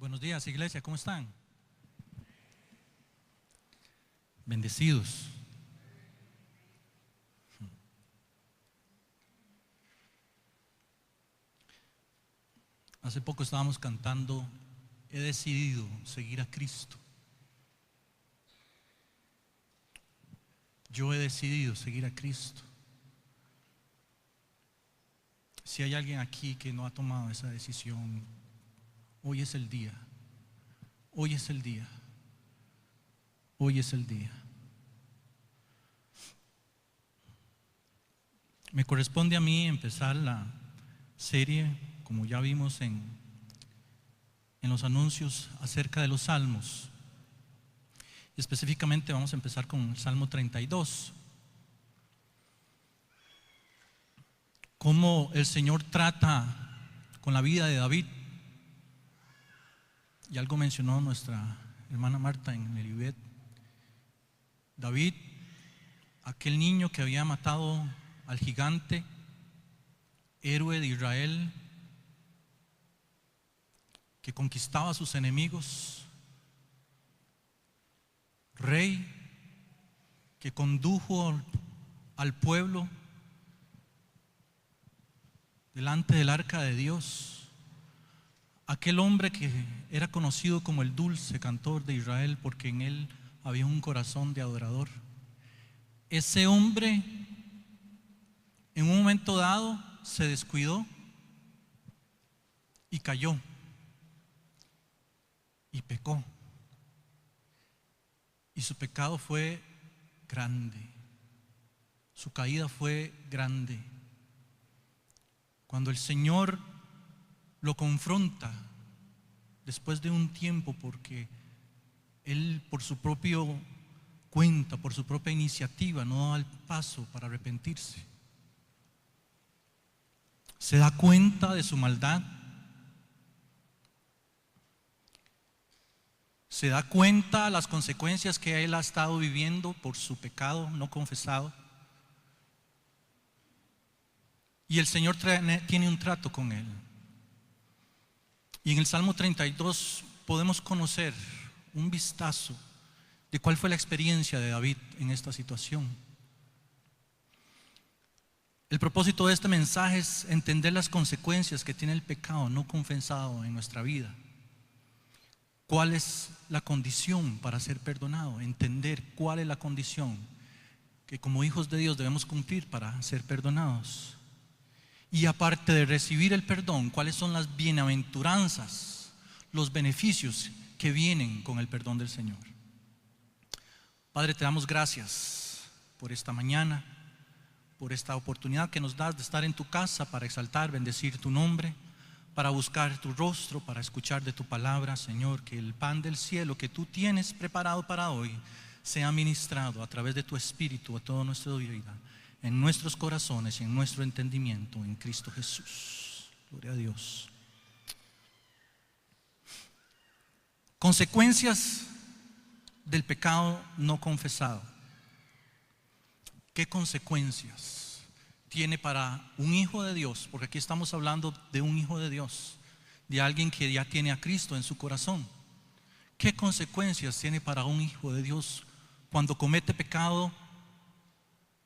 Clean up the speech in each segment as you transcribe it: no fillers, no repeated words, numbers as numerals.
Buenos días, iglesia, ¿cómo están? Bendecidos. Hace poco estábamos cantando, he decidido seguir a Cristo. Yo he decidido seguir a Cristo. Si hay alguien aquí que no ha tomado esa decisión, hoy es el día. Hoy es el día. Hoy es el día. Me corresponde a mí empezar la serie, como ya vimos en los anuncios, acerca de los salmos. Específicamente vamos a empezar con el Salmo 32. Cómo el Señor trata con la vida de David. Y algo mencionó nuestra hermana Marta en el Ibet. David, aquel niño que había matado al gigante, héroe de Israel, que conquistaba a sus enemigos, rey que condujo al pueblo delante del arca de Dios, aquel hombre que era conocido como el dulce cantor de Israel porque en él había un corazón de adorador. Ese hombre en un momento dado se descuidó y cayó y pecó, y su pecado fue grande, su caída fue grande. Cuando el Señor lo confronta después de un tiempo, porque él por su propio cuenta, por su propia iniciativa no da el paso para arrepentirse, se da cuenta de su maldad, se da cuenta de las consecuencias que él ha estado viviendo por su pecado no confesado, y el Señor tiene un trato con él. Y en el Salmo 32 podemos conocer un vistazo de cuál fue la experiencia de David en esta situación. El propósito de este mensaje es entender las consecuencias que tiene el pecado no confesado en nuestra vida. ¿Cuál es la condición para ser perdonado? Entender cuál es la condición que como hijos de Dios debemos cumplir para ser perdonados. Y aparte de recibir el perdón, ¿cuáles son las bienaventuranzas, los beneficios que vienen con el perdón del Señor? Padre, te damos gracias por esta mañana, por esta oportunidad que nos das de estar en tu casa para exaltar, bendecir tu nombre, para buscar tu rostro, para escuchar de tu palabra, Señor. Que el pan del cielo que tú tienes preparado para hoy sea ministrado a través de tu Espíritu a toda nuestra vida, en nuestros corazones y en nuestro entendimiento, en Cristo Jesús. Gloria a Dios. Consecuencias del pecado no confesado. ¿Qué consecuencias tiene para un hijo de Dios? Porque aquí estamos hablando de un hijo de Dios, de alguien que ya tiene a Cristo en su corazón. ¿Qué consecuencias tiene para un hijo de Dios cuando comete pecado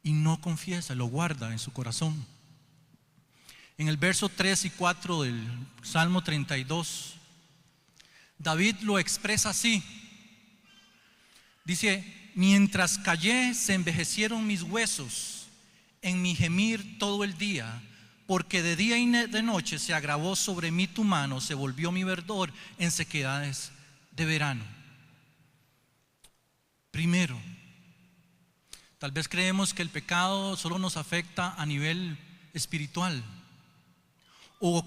y no confiesa, lo guarda en su corazón? En el verso 3 y 4 del Salmo 32, David lo expresa así. Dice: mientras callé se envejecieron mis huesos en mi gemir todo el día, porque de día y de noche se agravó sobre mí tu mano, se volvió mi verdor en sequedades de verano. Primero, tal vez creemos que el pecado solo nos afecta a nivel espiritual, o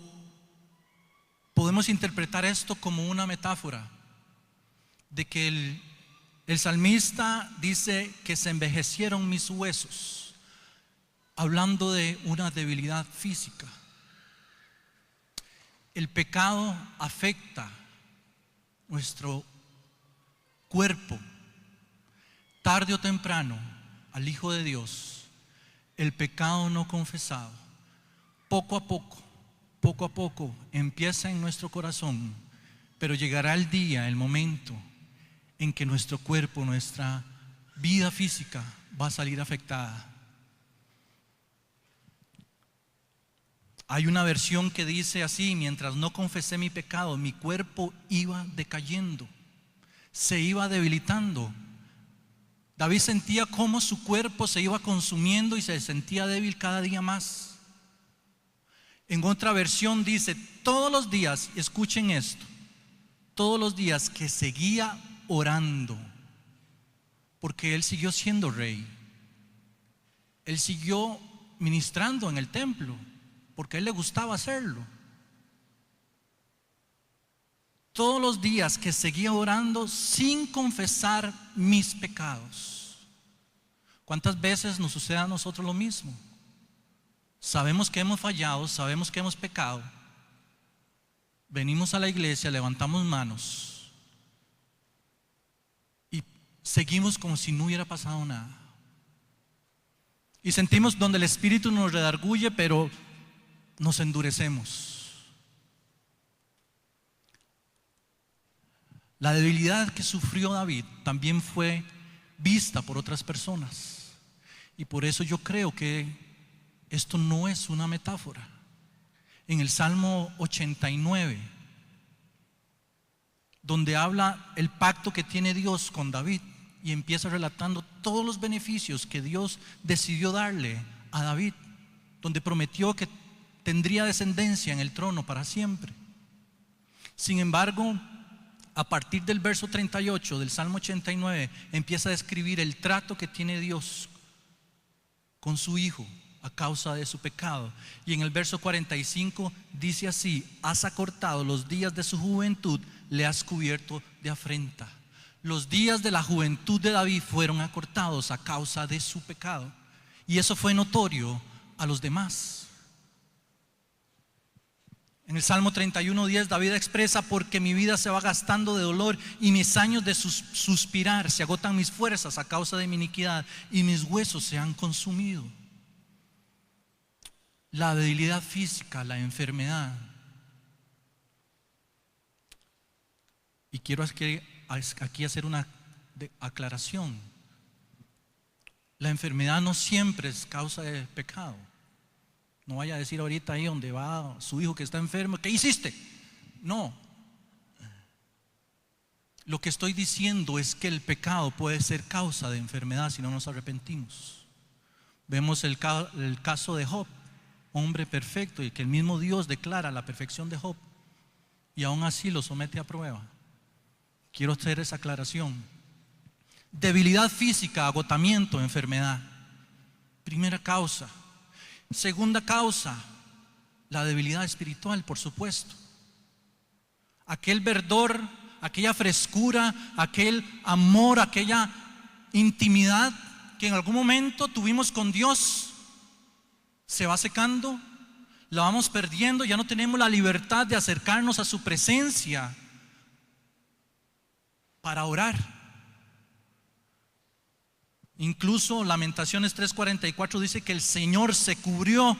podemos interpretar esto como una metáfora de que el salmista dice que se envejecieron mis huesos, hablando de una debilidad física. El pecado afecta nuestro cuerpo. Tarde o temprano, al Hijo de Dios, el pecado no confesado, poco a poco, empieza en nuestro corazón pero llegará el día, el momento en que nuestro cuerpo, nuestra vida física va a salir afectada. Hay una versión que dice así: mientras no confesé mi pecado, mi cuerpo iba decayendo, se iba debilitando. David sentía cómo su cuerpo se iba consumiendo y se sentía débil cada día más. En otra versión dice: todos los días, escuchen esto, todos los días que seguía orando, porque él siguió siendo rey, él siguió ministrando en el templo, porque a él le gustaba hacerlo. Todos los días que seguía orando sin confesar mis pecados. ¿Cuántas veces nos sucede a nosotros lo mismo? Sabemos que hemos fallado, sabemos que hemos pecado, venimos a la iglesia, levantamos manos y seguimos como si no hubiera pasado nada. Y sentimos donde el Espíritu nos redarguye, pero nos endurecemos. La debilidad que sufrió David también fue vista por otras personas, y por eso yo creo que esto no es una metáfora. En el Salmo 89, donde habla el pacto que tiene Dios con David, y empieza relatando todos los beneficios que Dios decidió darle a David, donde prometió que tendría descendencia en el trono para siempre. Sin embargo, a partir del verso 38 del Salmo 89 empieza a describir el trato que tiene Dios con su hijo a causa de su pecado. Y en el verso 45 dice así: has acortado los días de su juventud, le has cubierto de afrenta. Los días de la juventud de David fueron acortados a causa de su pecado, y eso fue notorio a los demás. En el Salmo 31:10 David expresa: porque mi vida se va gastando de dolor y mis años de suspirar, se agotan mis fuerzas a causa de mi iniquidad y mis huesos se han consumido. La debilidad física, la enfermedad. Y quiero aquí hacer una aclaración. La enfermedad no siempre es causa de pecado. No vaya a decir ahorita ahí donde va su hijo que está enfermo: ¿qué hiciste? No. Lo que estoy diciendo es que el pecado puede ser causa de enfermedad si no nos arrepentimos. Vemos el caso de Job, hombre perfecto, y que el mismo Dios declara la perfección de Job, y aún así lo somete a prueba. Quiero hacer esa aclaración. Debilidad física, agotamiento, enfermedad. Primera causa. Segunda causa, la debilidad espiritual, por supuesto. Aquel verdor, aquella frescura, aquel amor, aquella intimidad que en algún momento tuvimos con Dios, se va secando, la vamos perdiendo, ya no tenemos la libertad de acercarnos a su presencia para orar. Incluso Lamentaciones 3:44 dice que el Señor se cubrió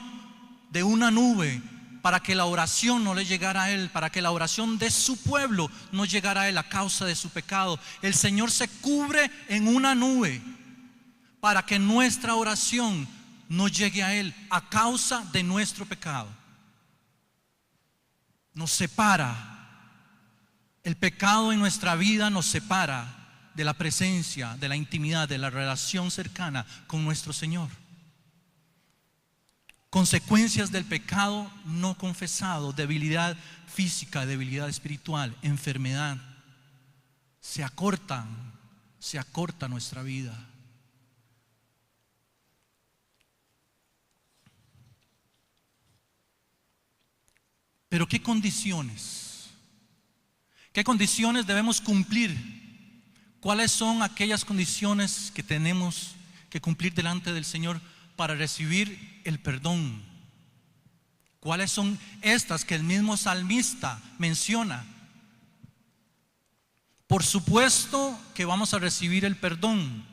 de una nube para que la oración no le llegara a él, para que la oración de su pueblo no llegara a él a causa de su pecado. El Señor se cubre en una nube para que nuestra oración no llegue a él a causa de nuestro pecado. Nos separa. El pecado en nuestra vida nos separa de la presencia, de la intimidad, de la relación cercana con nuestro Señor. Consecuencias del pecado no confesado: debilidad física, debilidad espiritual, enfermedad. Se acorta nuestra vida. Pero ¿qué condiciones? ¿Qué condiciones debemos cumplir? ¿Cuáles son aquellas condiciones que tenemos que cumplir delante del Señor para recibir el perdón? ¿Cuáles son estas que el mismo salmista menciona? Por supuesto que vamos a recibir el perdón,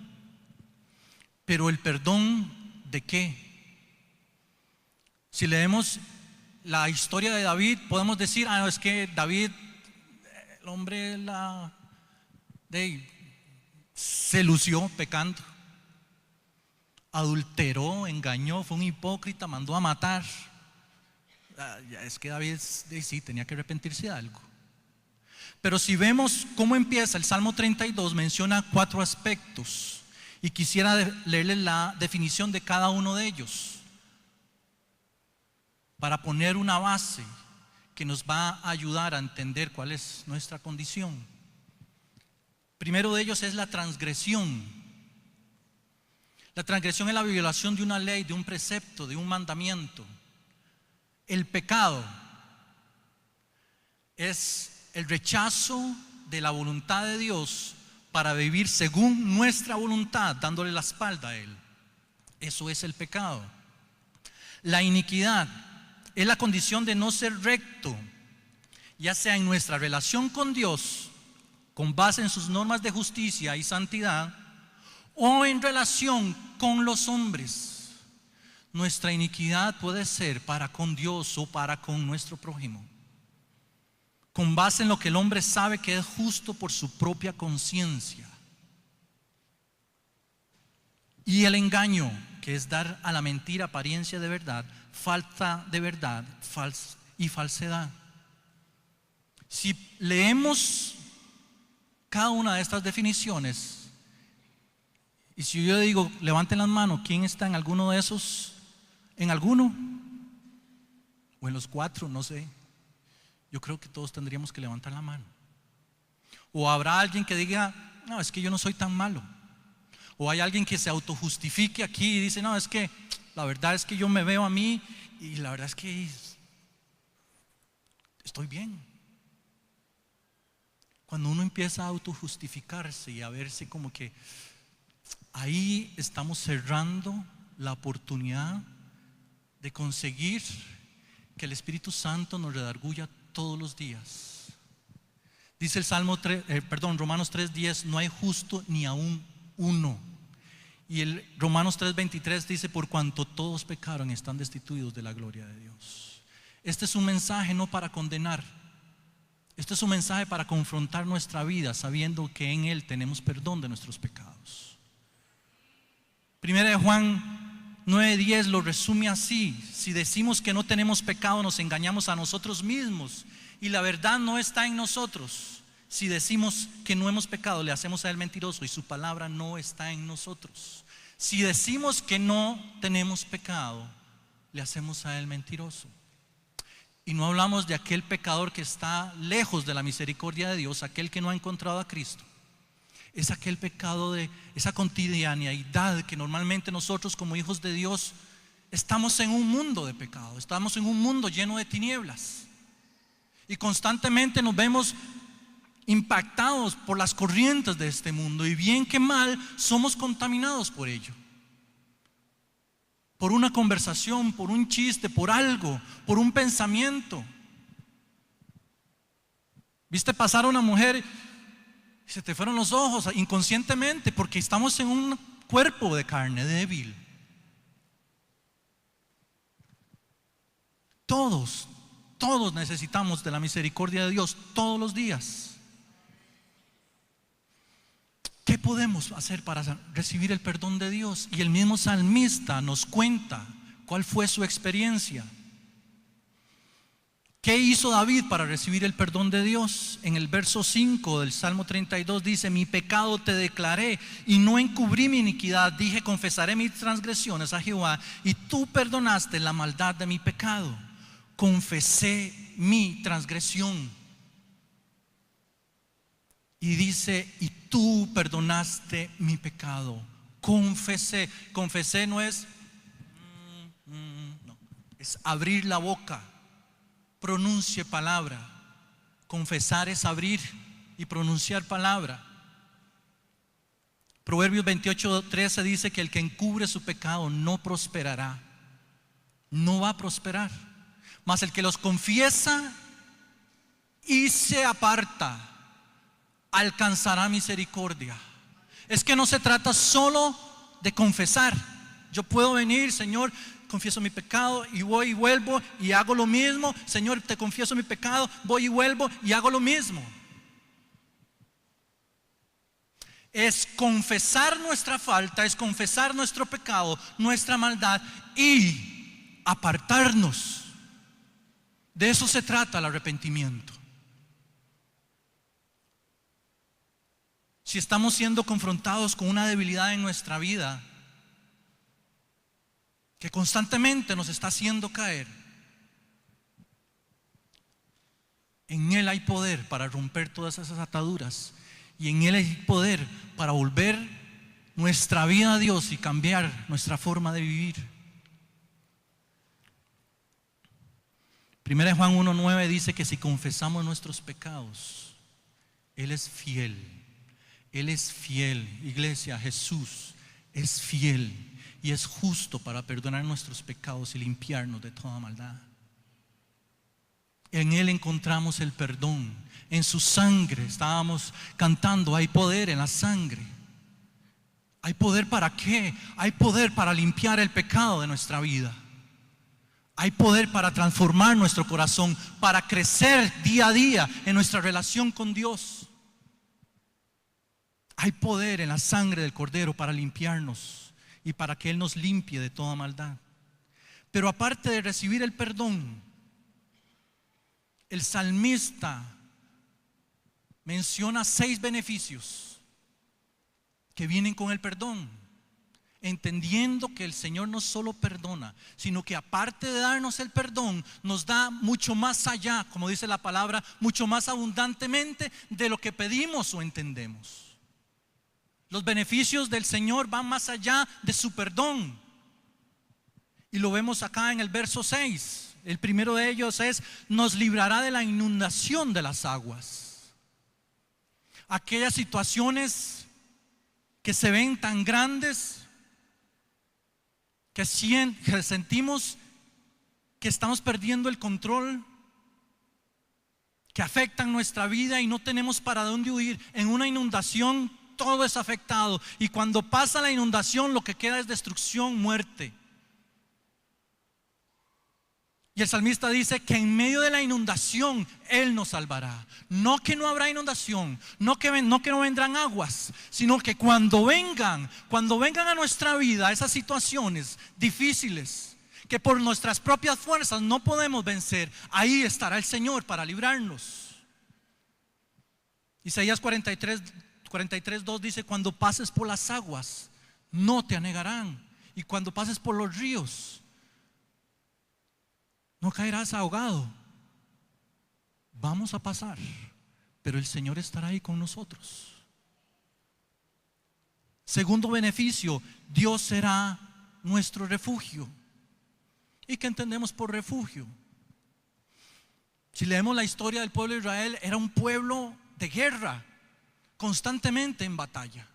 pero ¿el perdón de qué? Si leemos la historia de David, podemos decir: es que David El hombre se lució pecando, adulteró, engañó, fue un hipócrita, mandó a matar. Es que David sí tenía que arrepentirse de algo. Pero si vemos cómo empieza el Salmo 32, menciona 4 aspectos y quisiera leerles la definición de cada uno de ellos para poner una base que nos va a ayudar a entender cuál es nuestra condición. Primero de ellos es la transgresión. La transgresión es la violación de una ley, de un precepto, de un mandamiento. El pecado es el rechazo de la voluntad de Dios para vivir según nuestra voluntad, dándole la espalda a Él. Eso es el pecado. La iniquidad es la condición de no ser recto, ya sea en nuestra relación con Dios, con base en sus normas de justicia y santidad, o en relación con los hombres. Nuestra iniquidad puede ser para con Dios o para con nuestro prójimo, con base en lo que el hombre sabe que es justo por su propia conciencia. Y el engaño, que es dar a la mentira apariencia de verdad, falta de verdad y falsedad. Si leemos cada una de estas definiciones, y si yo digo, levanten las manos, ¿quién está en alguno de esos? ¿En alguno? ¿O en los 4? No sé. Yo creo que todos tendríamos que levantar la mano. O habrá alguien que diga, no, es que yo no soy tan malo. O hay alguien que se autojustifique aquí y dice, no, es que la verdad es que yo me veo a mí y la verdad es que estoy bien. Cuando uno empieza a autojustificarse y a verse como que ahí estamos cerrando la oportunidad de conseguir que el Espíritu Santo nos redarguya todos los días. Dice el Romanos 3:10, no hay justo ni aún uno. Y el Romanos 3:23 dice, por cuanto todos pecaron están destituidos de la gloria de Dios. Este es un mensaje no para condenar. Este es un mensaje para confrontar nuestra vida, sabiendo que en Él tenemos perdón de nuestros pecados. Primera de Juan 9:10 lo resume así: si decimos que no tenemos pecado, nos engañamos a nosotros mismos y la verdad no está en nosotros. Si decimos que no hemos pecado, le hacemos a Él mentiroso y su palabra no está en nosotros. Si decimos que no tenemos pecado, le hacemos a Él mentiroso. Y no hablamos de aquel pecador que está lejos de la misericordia de Dios, aquel que no ha encontrado a Cristo. Es aquel pecado de esa cotidianidad que normalmente nosotros como hijos de Dios estamos en un mundo de pecado, estamos en un mundo lleno de tinieblas y constantemente nos vemos impactados por las corrientes de este mundo, y bien que mal somos contaminados por ello, por una conversación, por un chiste, por algo, por un pensamiento. Viste pasar a una mujer y se te fueron los ojos inconscientemente, porque estamos en un cuerpo de carne débil. Todos necesitamos de la misericordia de Dios todos los días. ¿Qué podemos hacer para recibir el perdón de Dios? Y el mismo salmista nos cuenta cuál fue su experiencia. ¿Qué hizo David para recibir el perdón de Dios? En el verso 5 del Salmo 32 dice: mi pecado te declaré y no encubrí mi iniquidad. Dije, confesaré mis transgresiones a Jehová, y tú perdonaste la maldad de mi pecado. Confesé mi transgresión. Y dice, y tú perdonaste mi pecado. Confesé. Confesé no es no, es abrir la boca. Pronuncie palabra. Confesar es abrir y pronunciar palabra. Proverbios 28:13 dice que el que encubre su pecado no prosperará. No va a prosperar. Mas el que los confiesa y se aparta alcanzará misericordia. Es que no se trata solo de confesar. Yo puedo venir, Señor, confieso mi pecado y voy y vuelvo y hago lo mismo. Señor, te confieso mi pecado, voy y vuelvo y hago lo mismo. Es confesar nuestra falta, es confesar nuestro pecado, nuestra maldad y apartarnos. De eso se trata el arrepentimiento. Si estamos siendo confrontados con una debilidad en nuestra vida que constantemente nos está haciendo caer, en Él hay poder para romper todas esas ataduras, y en Él hay poder para volver nuestra vida a Dios y cambiar nuestra forma de vivir. 1 Juan 1:9 dice que si confesamos nuestros pecados, Él es fiel. Él es fiel, iglesia. Jesús es fiel y es justo para perdonar nuestros pecados y limpiarnos de toda maldad. En Él encontramos el perdón. En su sangre, estábamos cantando, hay poder en la sangre. ¿Hay poder para qué? Hay poder para limpiar el pecado de nuestra vida. Hay poder para transformar nuestro corazón, para crecer día a día en nuestra relación con Dios. Hay poder en la sangre del Cordero para limpiarnos y para que Él nos limpie de toda maldad. Pero aparte de recibir el perdón, el salmista menciona 6 beneficios que vienen con el perdón, entendiendo que el Señor no solo perdona, sino que aparte de darnos el perdón, nos da mucho más allá, como dice la palabra, mucho más abundantemente de lo que pedimos o entendemos. Los beneficios del Señor van más allá de su perdón, y lo vemos acá en el verso 6. El primero de ellos es: nos librará de la inundación de las aguas. Aquellas situaciones que se ven tan grandes que sentimos que estamos perdiendo el control, que afectan nuestra vida y no tenemos para dónde huir. En una inundación todo es afectado, y cuando pasa la inundación lo que queda es destrucción, muerte. Y el salmista dice que en medio de la inundación Él nos salvará. No que no habrá inundación, no que no vendrán aguas, sino que cuando vengan a nuestra vida esas situaciones difíciles que por nuestras propias fuerzas no podemos vencer, ahí estará el Señor para librarnos. Isaías 43:2 dice: cuando pases por las aguas no te anegarán, y cuando pases por los ríos no caerás ahogado. Vamos a pasar, pero el Señor estará ahí con nosotros. Segundo beneficio: Dios será nuestro refugio. ¿Y qué entendemos por refugio? Si leemos la historia del pueblo de Israel, era un pueblo de guerra, constantemente en batalla.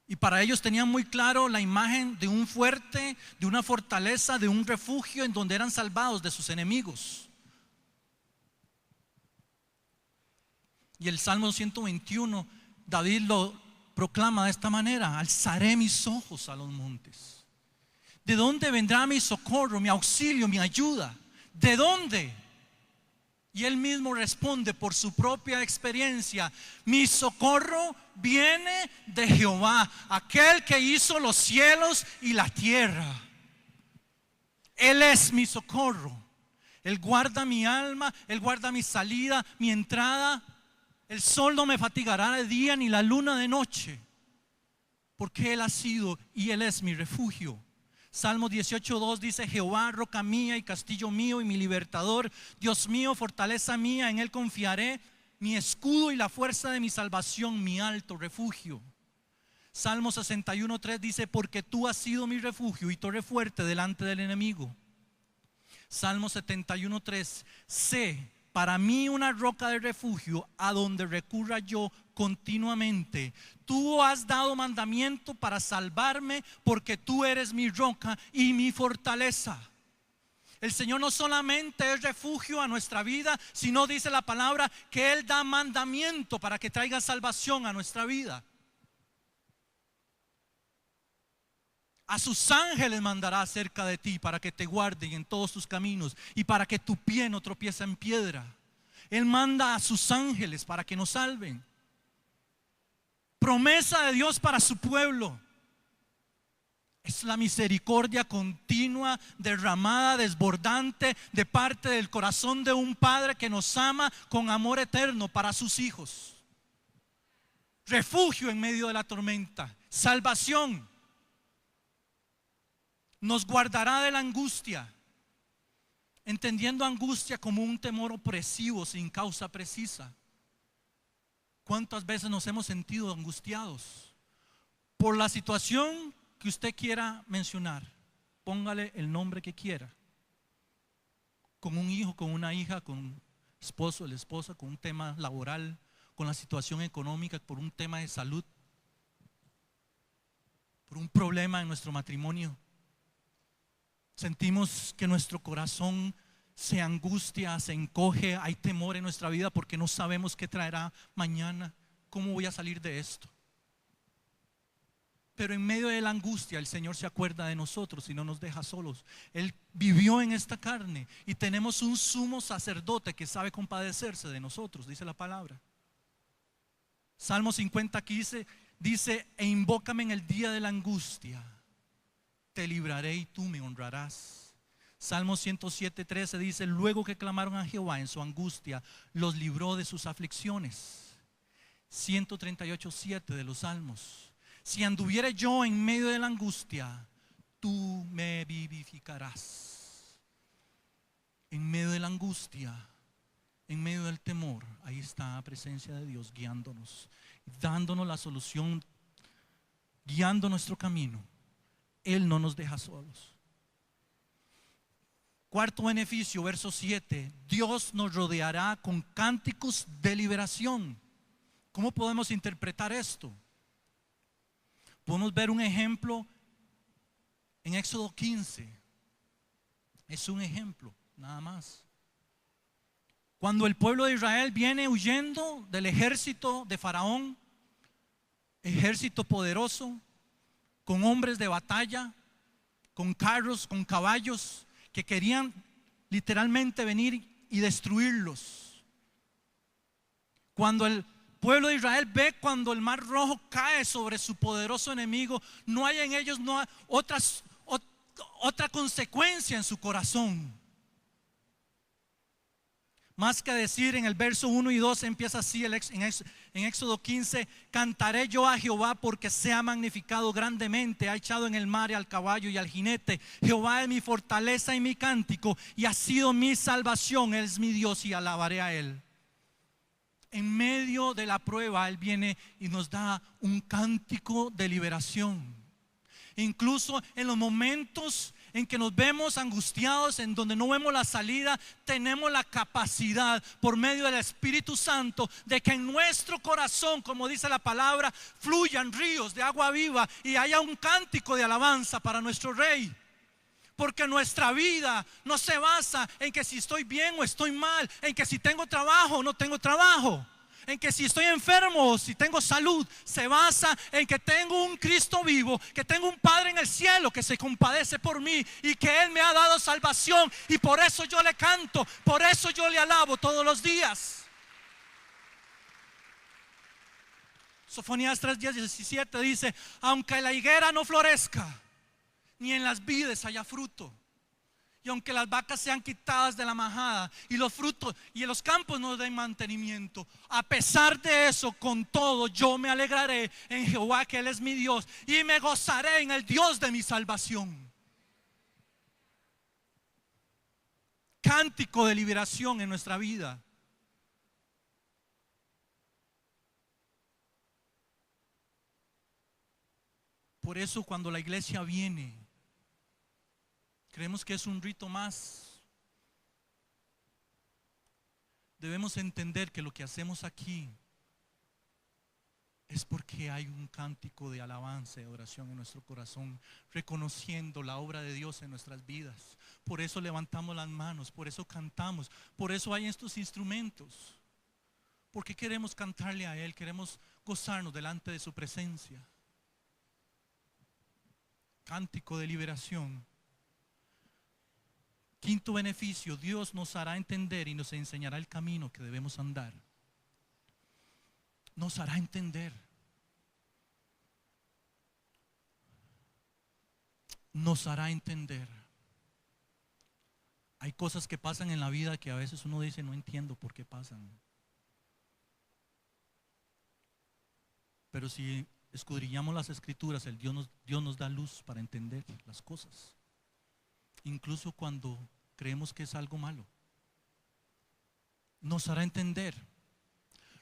Y para ellos tenían muy claro la imagen de un fuerte, de una fortaleza, de un refugio en donde eran salvados de sus enemigos. Y el Salmo 121, David lo proclama de esta manera: alzaré mis ojos a los montes. ¿De dónde vendrá mi socorro, mi auxilio, mi ayuda? ¿De dónde? Y él mismo responde por su propia experiencia: mi socorro viene de Jehová, aquel que hizo los cielos y la tierra. Él es mi socorro. Él guarda mi alma, Él guarda mi salida, mi entrada. El sol no me fatigará de día ni la luna de noche, porque Él ha sido y Él es mi refugio. Salmo 18:2 dice: Jehová, roca mía y castillo mío y mi libertador, Dios mío, fortaleza mía, en Él confiaré, mi escudo y la fuerza de mi salvación, mi alto refugio. Salmo 61:3 dice: porque tú has sido mi refugio y torre fuerte delante del enemigo. Salmo 71:3: sé para mí una roca de refugio a donde recurra yo continuamente. Tú has dado mandamiento para salvarme, porque tú eres mi roca y mi fortaleza. El Señor no solamente es refugio a nuestra vida, sino, dice la palabra, que Él da mandamiento para que traiga salvación a nuestra vida. A sus ángeles mandará cerca de ti para que te guarden en todos tus caminos y para que tu pie no tropiece en piedra. Él manda a sus ángeles para que nos salven. Promesa de Dios para su pueblo. Es la misericordia continua, derramada, desbordante de parte del corazón de un padre que nos ama con amor eterno para sus hijos. Refugio en medio de la tormenta, salvación. Nos guardará de la angustia, entendiendo angustia como un temor opresivo sin causa precisa. ¿Cuántas veces nos hemos sentido angustiados por la situación que usted quiera mencionar? Póngale el nombre que quiera. Con un hijo, con una hija, con esposo, la esposa, con un tema laboral, con la situación económica, por un tema de salud, por un problema en nuestro matrimonio. Sentimos que nuestro corazón se angustia, se encoge, hay temor en nuestra vida porque no sabemos qué traerá mañana, cómo voy a salir de esto. Pero en medio de la angustia el Señor se acuerda de nosotros y no nos deja solos. Él vivió en esta carne y tenemos un sumo sacerdote que sabe compadecerse de nosotros, dice la palabra. Salmo 50:15 dice: e invócame en el día de la angustia, te libraré y tú me honrarás. Salmo 107:13 dice: luego que clamaron a Jehová en su angustia, los libró de sus aflicciones. 138:7 de los Salmos: si anduviere yo en medio de la angustia, tú me vivificarás. En medio de la angustia, en medio del temor, ahí está la presencia de Dios guiándonos, dándonos la solución, guiando nuestro camino. Él no nos deja solos. Cuarto beneficio, verso 7: Dios nos rodeará con cánticos de liberación. ¿Cómo podemos interpretar esto? Podemos ver un ejemplo en Éxodo 15. Es un ejemplo, nada más. Cuando el pueblo de Israel viene huyendo del ejército de Faraón, ejército poderoso, con hombres de batalla, con carros, con caballos, que querían literalmente venir y destruirlos. Cuando el pueblo de Israel ve cuando el mar rojo cae sobre su poderoso enemigo, no hay en ellos otra consecuencia en su corazón. Más que decir, en el verso 1 y 2 empieza así en Éxodo 15: cantaré yo a Jehová porque se ha magnificado grandemente, ha echado en el mar al caballo y al jinete. Jehová es mi fortaleza y mi cántico, y ha sido mi salvación. Él es mi Dios y alabaré a Él. En medio de la prueba Él viene y nos da un cántico de liberación. Incluso en los momentos en que nos vemos angustiados, en donde no vemos la salida, tenemos la capacidad por medio del Espíritu Santo de que en nuestro corazón, como dice la palabra, fluyan ríos de agua viva y haya un cántico de alabanza para nuestro Rey. Porque nuestra vida no se basa en que si estoy bien o estoy mal, en que si tengo trabajo o no tengo trabajo, en que si estoy enfermo o si tengo salud. Se basa en que tengo un Cristo vivo, que tengo un Padre en el cielo que se compadece por mí y que Él me ha dado salvación, y por eso yo le canto, por eso yo le alabo todos los días. Sofonías 3:17 dice: aunque la higuera no florezca, ni en las vides haya fruto, y aunque las vacas sean quitadas de la majada y los frutos y en los campos no den mantenimiento, a pesar de eso, con todo yo me alegraré en Jehová, que Él es mi Dios, y me gozaré en el Dios de mi salvación. Cántico de liberación en nuestra vida. Por eso cuando la iglesia viene, creemos que es un rito más. Debemos entender que lo que hacemos aquí es porque hay un cántico de alabanza y adoración en nuestro corazón, reconociendo la obra de Dios en nuestras vidas. Por eso levantamos las manos, por eso cantamos, por eso hay estos instrumentos, porque queremos cantarle a Él, queremos gozarnos delante de su presencia. Cántico de liberación. Quinto beneficio: Dios nos hará entender y nos enseñará el camino que debemos andar. Nos hará entender. nos hará entender. Hay cosas que pasan en la vida que a veces uno dice, no entiendo por qué pasan. Pero si escudriñamos las escrituras, Dios nos da luz para entender las cosas. Incluso cuando creemos que es algo malo. Nos hará entender.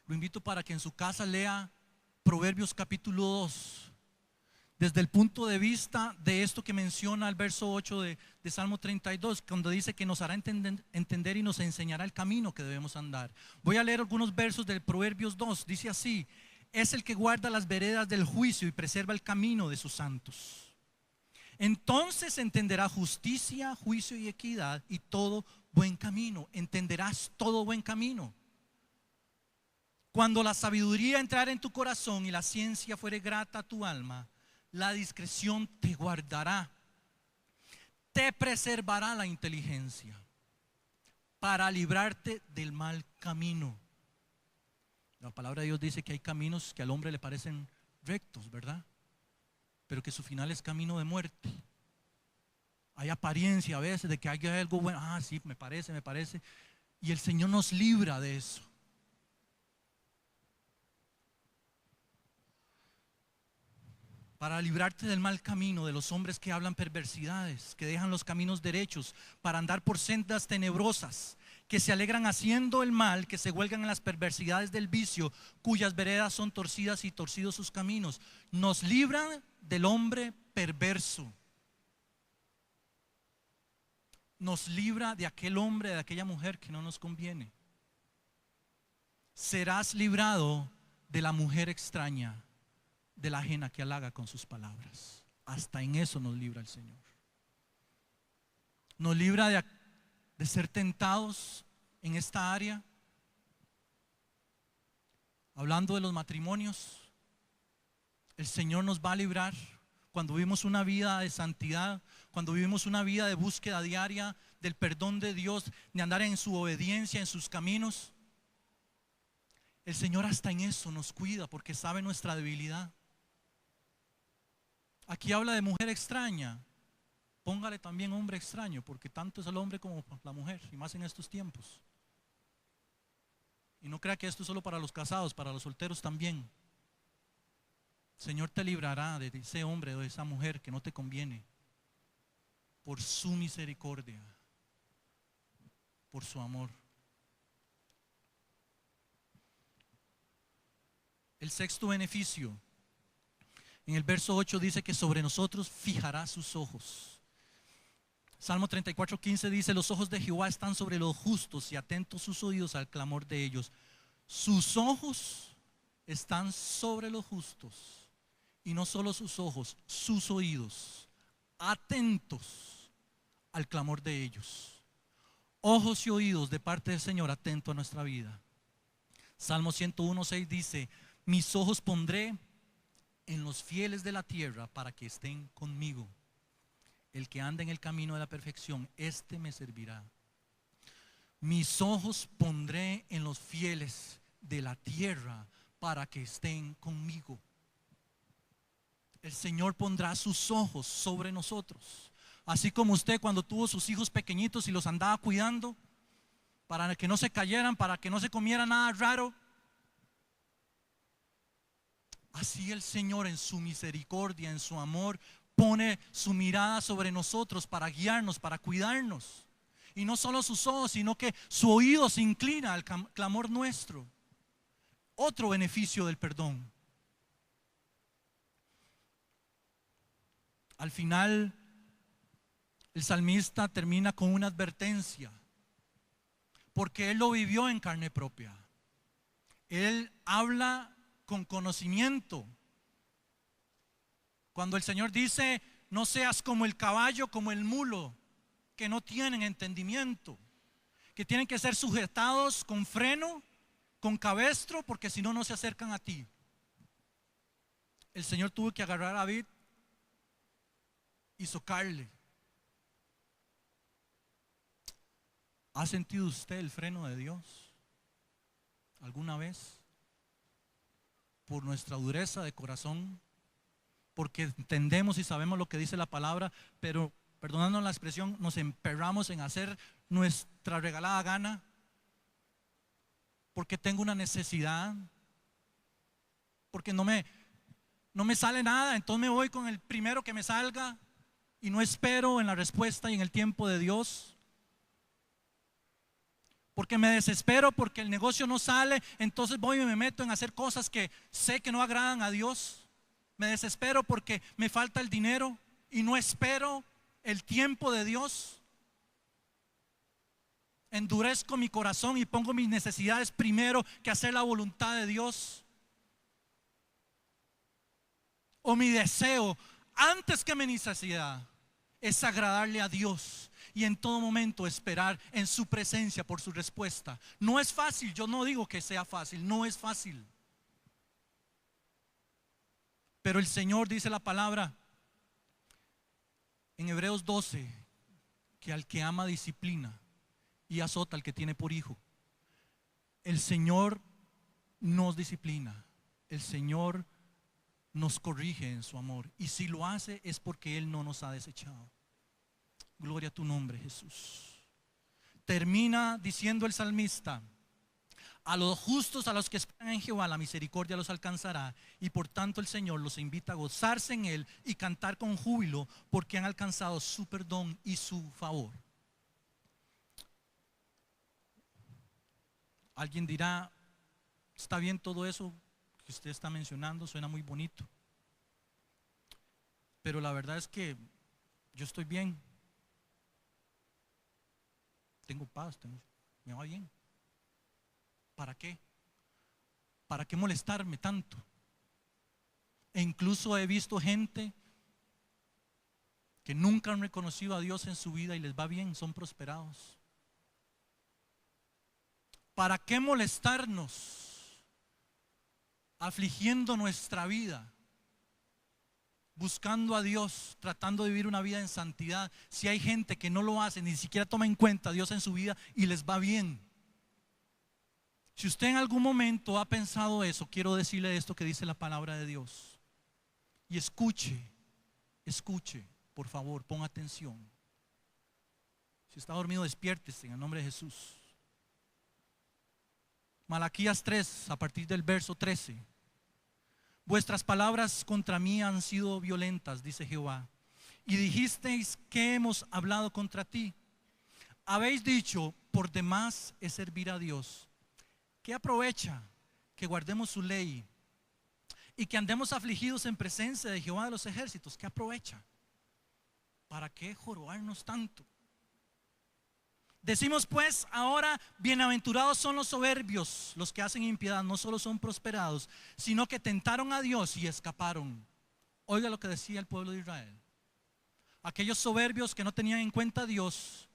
Lo invito para que en su casa lea Proverbios capítulo 2. Desde el punto de vista de esto que menciona el verso 8 de Salmo 32, cuando dice que nos hará entender y nos enseñará el camino que debemos andar. Voy a leer algunos versos del Proverbios 2, dice así: es el que guarda las veredas del juicio y preserva el camino de sus santos. Entonces entenderá justicia, juicio y equidad y todo buen camino. Entenderás todo buen camino. Cuando la sabiduría entrara en tu corazón y la ciencia fuere grata a tu alma, la discreción te guardará, te preservará la inteligencia para librarte del mal camino. La palabra de Dios dice que hay caminos que al hombre le parecen rectos, ¿verdad? Pero que su final es camino de muerte. Hay apariencia a veces de que hay algo bueno. Ah, sí, me parece. Y el Señor nos libra de eso. Para librarte del mal camino, de los hombres que hablan perversidades, que dejan los caminos derechos para andar por sendas tenebrosas, que se alegran haciendo el mal, que se huelgan en las perversidades del vicio, cuyas veredas son torcidas y torcidos sus caminos. Nos libran del hombre perverso. Nos libra de aquel hombre, de aquella mujer que no nos conviene. Serás librado de la mujer extraña, de la ajena que halaga con sus palabras. Hasta en eso nos libra el Señor. Nos libra de ser tentados en esta área. Hablando de los matrimonios, el Señor nos va a librar cuando vivimos una vida de santidad, cuando vivimos una vida de búsqueda diaria del perdón de Dios, de andar en su obediencia, en sus caminos. El Señor hasta en eso nos cuida porque sabe nuestra debilidad. Aquí habla de mujer extraña. Póngale también hombre extraño, porque tanto es el hombre como la mujer, y más en estos tiempos. Y no crea que esto es solo para los casados, para los solteros también. El Señor te librará de ese hombre o de esa mujer que no te conviene, por su misericordia, por su amor. El sexto beneficio, en el verso 8 dice que sobre nosotros fijará sus ojos. Salmo 34:15 dice: los ojos de Jehová están sobre los justos y atentos sus oídos al clamor de ellos. Sus ojos están sobre los justos, y no solo sus ojos, sus oídos, atentos al clamor de ellos. Ojos y oídos de parte del Señor, atento a nuestra vida. Salmo 101:6 dice: mis ojos pondré en los fieles de la tierra para que estén conmigo. El que anda en el camino de la perfección, este me servirá. Mis ojos pondré en los fieles de la tierra para que estén conmigo. El Señor pondrá sus ojos sobre nosotros. Así como usted cuando tuvo sus hijos pequeñitos y los andaba cuidando para que no se cayeran, para que no se comiera nada raro. Así el Señor en su misericordia, en su amor, pone su mirada sobre nosotros para guiarnos, para cuidarnos. Y no solo sus ojos, sino que su oído se inclina al clamor nuestro. Otro beneficio del perdón. Al final, el salmista termina con una advertencia, porque él lo vivió en carne propia. Él habla con conocimiento. Cuando el Señor dice: no seas como el caballo, como el mulo, que no tienen entendimiento, que tienen que ser sujetados con freno, con cabestro, porque si no, no se acercan a ti. El Señor tuvo que agarrar a David y socarle. ¿Ha sentido usted el freno de Dios alguna vez? Por nuestra dureza de corazón, porque entendemos y sabemos lo que dice la palabra, pero perdonando la expresión, nos emperramos en hacer nuestra regalada gana, porque tengo una necesidad, porque no me sale nada, entonces me voy con el primero que me salga y no espero en la respuesta y en el tiempo de Dios. Porque me desespero porque el negocio no sale, entonces voy y me meto en hacer cosas que sé que no agradan a Dios. Me desespero porque me falta el dinero y no espero el tiempo de Dios. Endurezco mi corazón y pongo mis necesidades primero que hacer la voluntad de Dios. O mi deseo antes que mi necesidad es agradarle a Dios y en todo momento esperar en su presencia por su respuesta. No es fácil, yo no digo que sea fácil, no es fácil. Pero el Señor dice la palabra en Hebreos 12 que al que ama disciplina y azota al que tiene por hijo. El Señor nos disciplina, el Señor nos corrige en su amor, y si lo hace es porque Él no nos ha desechado. Gloria a tu nombre, Jesús. Termina diciendo el salmista: a los justos, a los que esperan en Jehová, la misericordia los alcanzará, y por tanto el Señor los invita a gozarse en Él y cantar con júbilo, porque han alcanzado su perdón y su favor. Alguien dirá: está bien todo eso que usted está mencionando, suena muy bonito, pero la verdad es que yo estoy bien, tengo paz, me va bien. ¿Para qué? ¿Para qué molestarme tanto? E incluso he visto gente que nunca han reconocido a Dios en su vida y les va bien, son prosperados. ¿Para qué molestarnos afligiendo nuestra vida, buscando a Dios, tratando de vivir una vida en santidad, si hay gente que no lo hace, ni siquiera toma en cuenta a Dios en su vida y les va bien? Si usted en algún momento ha pensado eso, quiero decirle esto que dice la palabra de Dios. Y escuche, por favor, ponga atención. Si está dormido, despiértese en el nombre de Jesús. Malaquías 3, a partir del verso 13. Vuestras palabras contra mí han sido violentas, dice Jehová, y dijisteis que hemos hablado contra ti. Habéis dicho: por demás es servir a Dios. ¿Qué aprovecha que guardemos su ley y que andemos afligidos en presencia de Jehová de los ejércitos? ¿Qué aprovecha? ¿Para qué jorobarnos tanto? Decimos pues ahora: bienaventurados son los soberbios, los que hacen impiedad, no solo son prosperados, sino que tentaron a Dios y escaparon. Oiga lo que decía el pueblo de Israel. Aquellos soberbios que no tenían en cuenta a Dios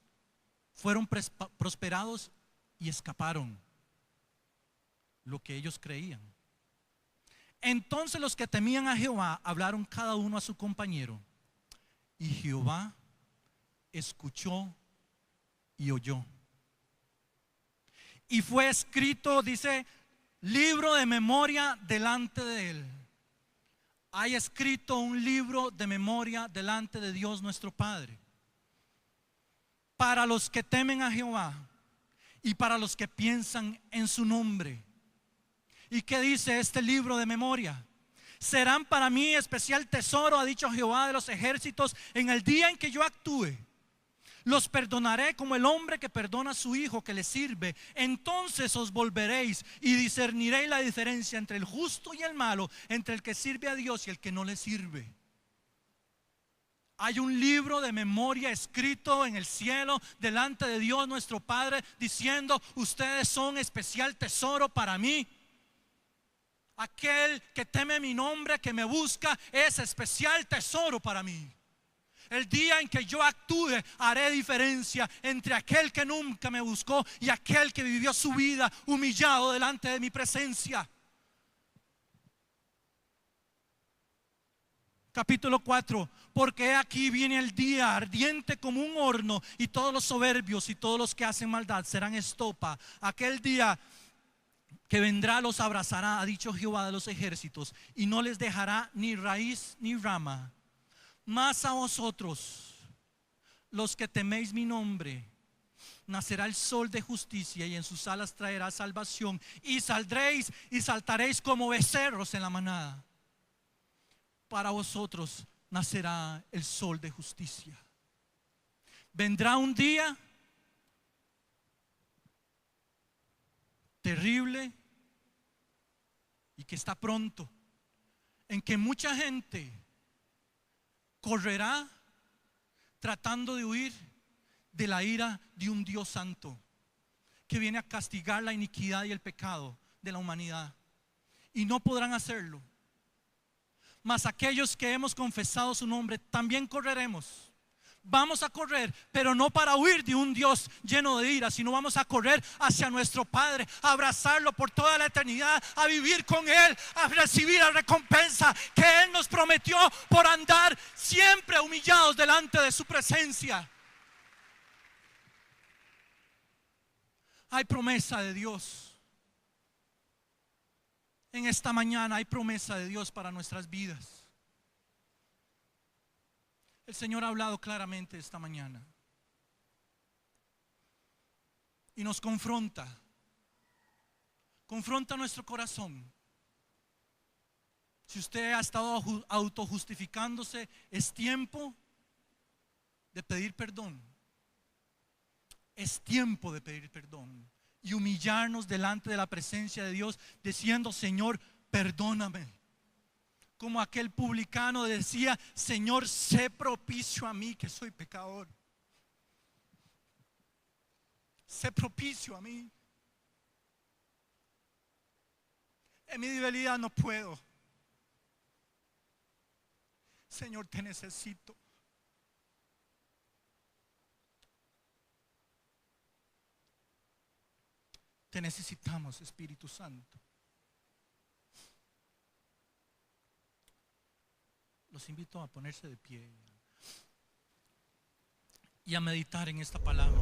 fueron prosperados y escaparon lo que ellos creían. Entonces los que temían a Jehová hablaron cada uno a su compañero, y Jehová escuchó y oyó. Y fue escrito, dice, libro de memoria delante de él. Hay escrito un libro de memoria delante de Dios nuestro Padre, para los que temen a Jehová y para los que piensan en su nombre. ¿Y qué dice este libro de memoria? Serán para mí especial tesoro, ha dicho Jehová de los ejércitos, en el día en que yo actúe. Los perdonaré como el hombre que perdona a su hijo que le sirve. Entonces os volveréis y discerniréis la diferencia entre el justo y el malo, entre el que sirve a Dios y el que no le sirve. Hay un libro de memoria escrito en el cielo delante de Dios nuestro Padre, diciendo: ustedes son especial tesoro para mí. Aquel que teme mi nombre, que me busca, es especial tesoro para mí. El día en que yo actúe, haré diferencia entre aquel que nunca me buscó y aquel que vivió su vida humillado delante de mi presencia. Capítulo 4. Porque aquí viene el día ardiente como un horno, y todos los soberbios y todos los que hacen maldad serán estopa. Aquel día que vendrá los abrazará, ha dicho Jehová de los ejércitos, y no les dejará ni raíz ni rama. Mas a vosotros, los que teméis mi nombre, nacerá el sol de justicia, y en sus alas traerá salvación, y saldréis y saltaréis como becerros en la manada. Para vosotros nacerá el sol de justicia. Vendrá un día terrible y que está pronto, en que mucha gente correrá tratando de huir de la ira de un Dios santo que viene a castigar la iniquidad y el pecado de la humanidad, y no podrán hacerlo. Mas aquellos que hemos confesado su nombre también correremos. Vamos a correr, pero no para huir de un Dios lleno de ira, sino vamos a correr hacia nuestro Padre, a abrazarlo por toda la eternidad, a vivir con Él, a recibir la recompensa que Él nos prometió por andar siempre humillados delante de su presencia. Hay promesa de Dios. En esta mañana hay promesa de Dios para nuestras vidas. El Señor ha hablado claramente esta mañana y nos confronta nuestro corazón. Si usted ha estado autojustificándose, es tiempo de pedir perdón. Es tiempo de pedir perdón y humillarnos delante de la presencia de Dios, diciendo: Señor, perdóname. Como aquel publicano decía: Señor, sé propicio a mí que soy pecador. Sé propicio a mí. En mi debilidad no puedo. Señor, te necesito. Te necesitamos, Espíritu Santo. Los invito a ponerse de pie y a meditar en esta palabra.